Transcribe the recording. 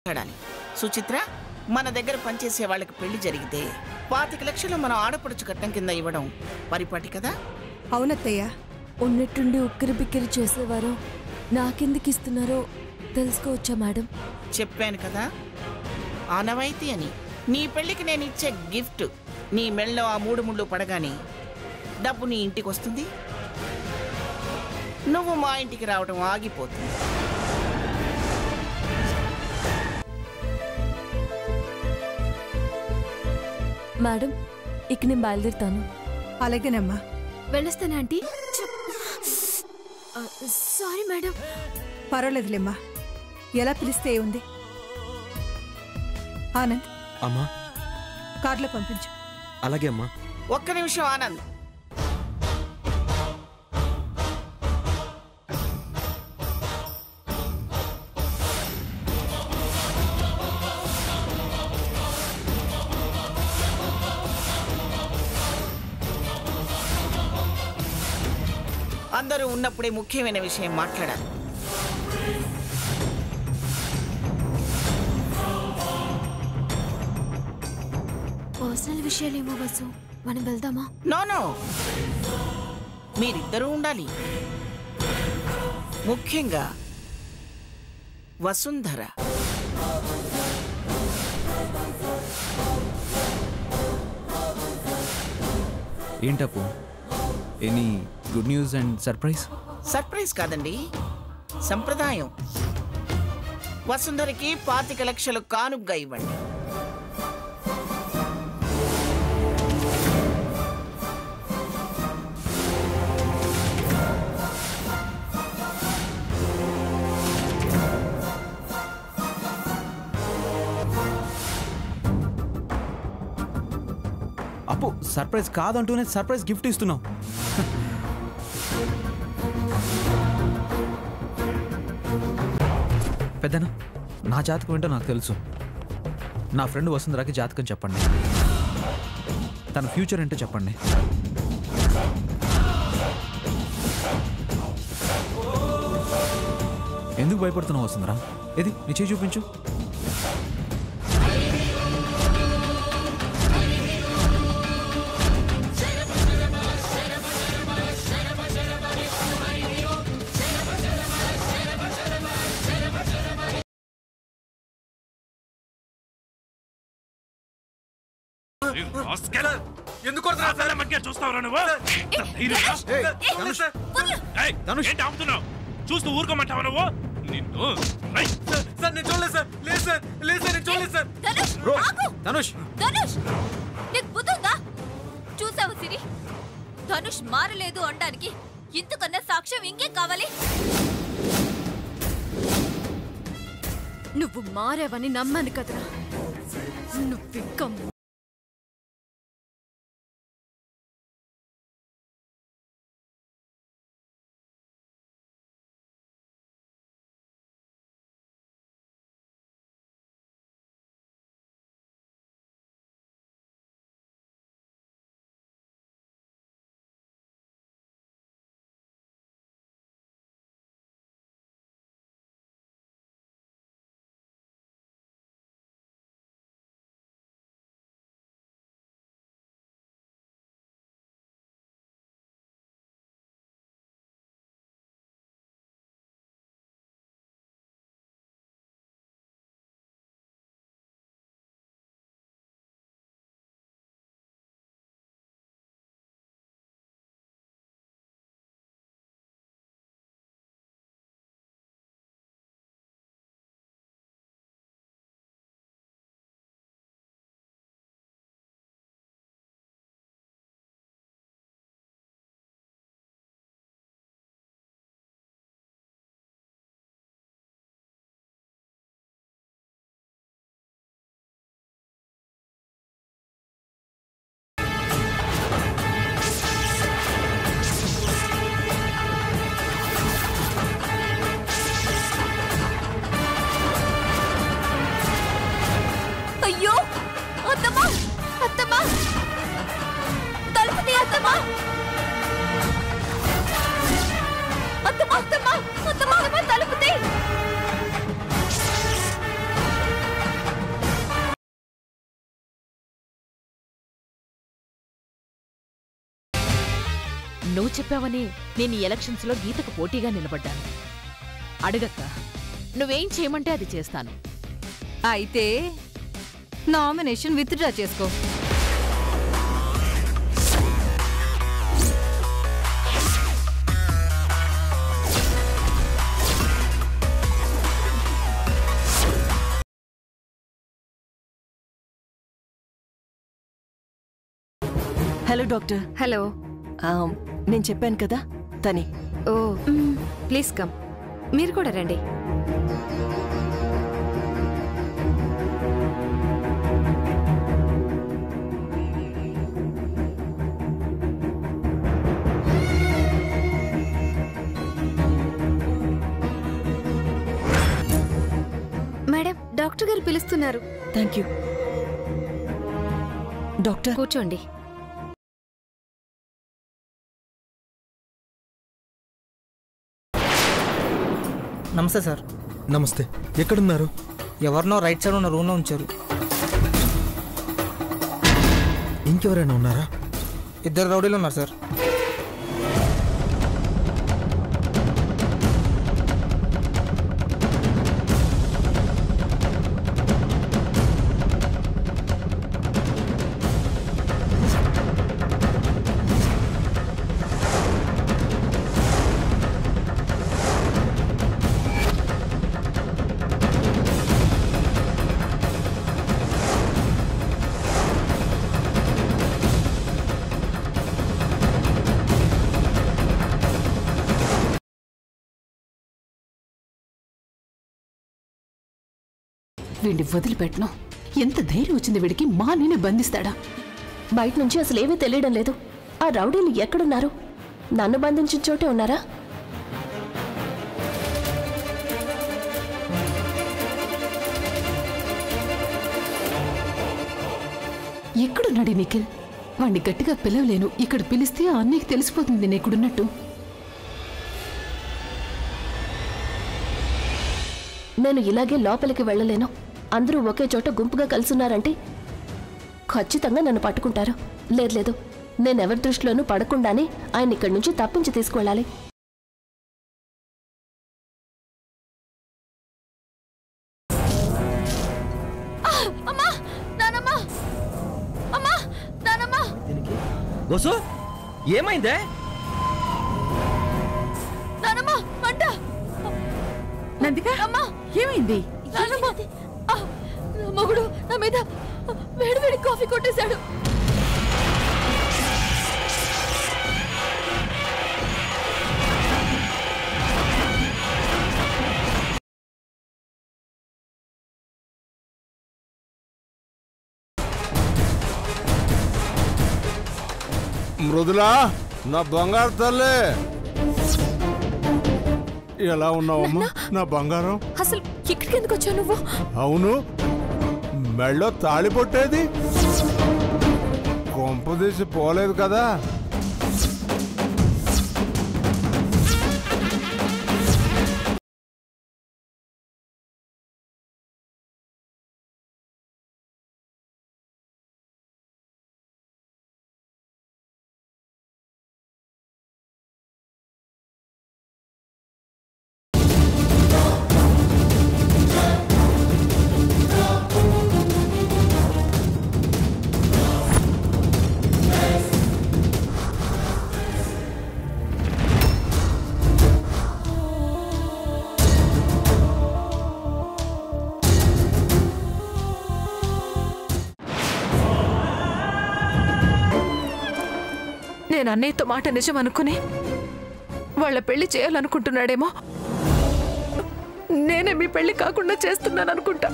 మాట్లాడాలి. సుచిత్ర, మన దగ్గర పనిచేసే వాళ్ళకి పెళ్లి జరిగితే 25 లక్షలు మనం ఆడపడుచు కట్నం కింద ఇవ్వడం పరిపాటి కదా? అవునత్తయ్య. ఉన్నట్టుండి ఉక్కిరి బిక్కిరి చేసేవారో నాకెందుకు ఇస్తున్నారో తెలుసుకోవచ్చా మేడం? చెప్పాను కదా, ఆనవాయితీ అని. నీ పెళ్లికి నేను ఇచ్చే గిఫ్ట్ నీ మెళ్ళలో ఆ 3 ముళ్ళు పడగానే డబ్బు నీ ఇంటికి వస్తుంది. నువ్వు మా ఇంటికి రావడం ఆగిపోతుంది. మేడం, ఇక నేను బయలుదేరుతాను. అలాగేనమ్మా. వెళ్ళొస్తాను ఆంటీ. Sorry madam. పర్వాలేదులేమ్మా, ఎలా పిలిస్తే ఉంది. ఆనంద్, అమ్మా. కార్లో పంపించు. అలాగే అమ్మా. ఒక్క నిమిషం ఆనంద్. అందరూ ఉన్నప్పుడే ముఖ్యమైన విషయం మాట్లాడాలి. పర్సనల్ విషయాలేమో వసు, మనం వెళ్దామా? నో, మీరిద్దరూ ఉండాలి. ముఖ్యంగా వసుంధర. ఏంటప్పు, any good news and surprise? Surprise కాదండి, సంప్రదాయం. వసుంధరకి 25 లక్షలు కానుగ్గా ఇవ్వండి. అప్పు, సర్ప్రైజ్ కాదంటూనే సర్ప్రైజ్ గిఫ్ట్ ఇస్తున్నావు. పెద్దనా, నా జాతకం ఏంటో నాకు తెలుసు. నా ఫ్రెండ్ వసుంధరాకి జాతకం చెప్పండి. తన ఫ్యూచర్ ఏంటో చెప్పండి. ఎందుకు భయపడుతున్నావు వసుంధరా? ఏది నీ చేయి చూపించు. చూస్తూ ఊరుకోమంటావా నువ్వు? నిన్ను సార్ నేను చూడలేదు సార్. లేదు సార్, లేదు సార్, నేను చూడలేదు సార్. ధనుష్, నీకు బుద్ధుందా? చూసావు సిరి, ధనుష్ మారలేదు అనడానికి ఇంతకన్నా సాక్ష్యం ఇంకేం కావాలి? నువ్వు మారేవని నమ్మను కదరా. నువ్వు నువ్వు చెప్పావని నేను ఈ ఎలక్షన్స్లో గీతకు పోటీగా నిలబడ్డాను. అడగక్క, నువ్వేం చేయమంటే అది చేస్తాను. అయితే నామినేషన్ విత్డ్రా చేసుకో. Hello doctor. హలో. నేను చెప్పాను కదా తనే. ఓ ప్లీజ్ కమ్. మీరు కూడా రండి. మేడం, డాక్టర్ గారు పిలుస్తున్నారు. Thank you. డాక్టర్ కూర్చోండి. నమస్తే సార్. నమస్తే. ఎక్కడున్నారు? ఎవరినో రైట్ సైడ్ ఉన్న రూమ్లో ఉంచారు. ఇంకెవరైనా ఉన్నారా? 2 రౌడీలు ఉన్నారు సార్. వీడిని వదిలిపెట్టను. ఎంత ధైర్యం వచ్చింది వీడికి? మా నేనే బంధిస్తాడా? బయట నుంచి అసలు ఏమీ తెలియడం లేదు. ఆ రౌడీలు ఎక్కడున్నారు? నన్ను బంధించిన చోటే ఉన్నారా? ఎక్కడున్నాడు నిఖిల్? వాణ్ణి గట్టిగా పిలవలేను. ఇక్కడ పిలిస్తే అన్నీకి తెలిసిపోతుంది నేను ఇక్కడున్నట్టు. నేను ఇలాగే లోపలికి వెళ్ళలేను. అందరూ ఒకే చోట గుంపుగా కలుసున్నారంటే ఖచ్చితంగా నన్ను పట్టుకుంటారు. లేదు, నేనెవరి దృష్టిలోనూ పడకుండానే ఆయన ఇక్కడి నుంచి తప్పించి తీసుకువెళ్ళాలి. ఏమైందే? నందిక, ఏమైంది? మొగుడు నా మీద వేడి కాఫీ కొట్టేశాడు. మృదులా, నా బంగారు తల్లి, ఎలా ఉన్నావమ్మా నా బంగారం? అసలు ఇక్కడికి ఎందుకు వచ్చావు నువ్వు? అవును, మెళ్ళో తాళి పొట్టేది కొంపదీసి పోలేదు కదా. నేను అన్నయ్యతో మాట నిజం అనుకుని వాళ్ళ పెళ్లి చేయాలనుకుంటున్నాడేమో. నేనే మీ పెళ్లి కాకుండా చేస్తున్నాను అనుకుంటా.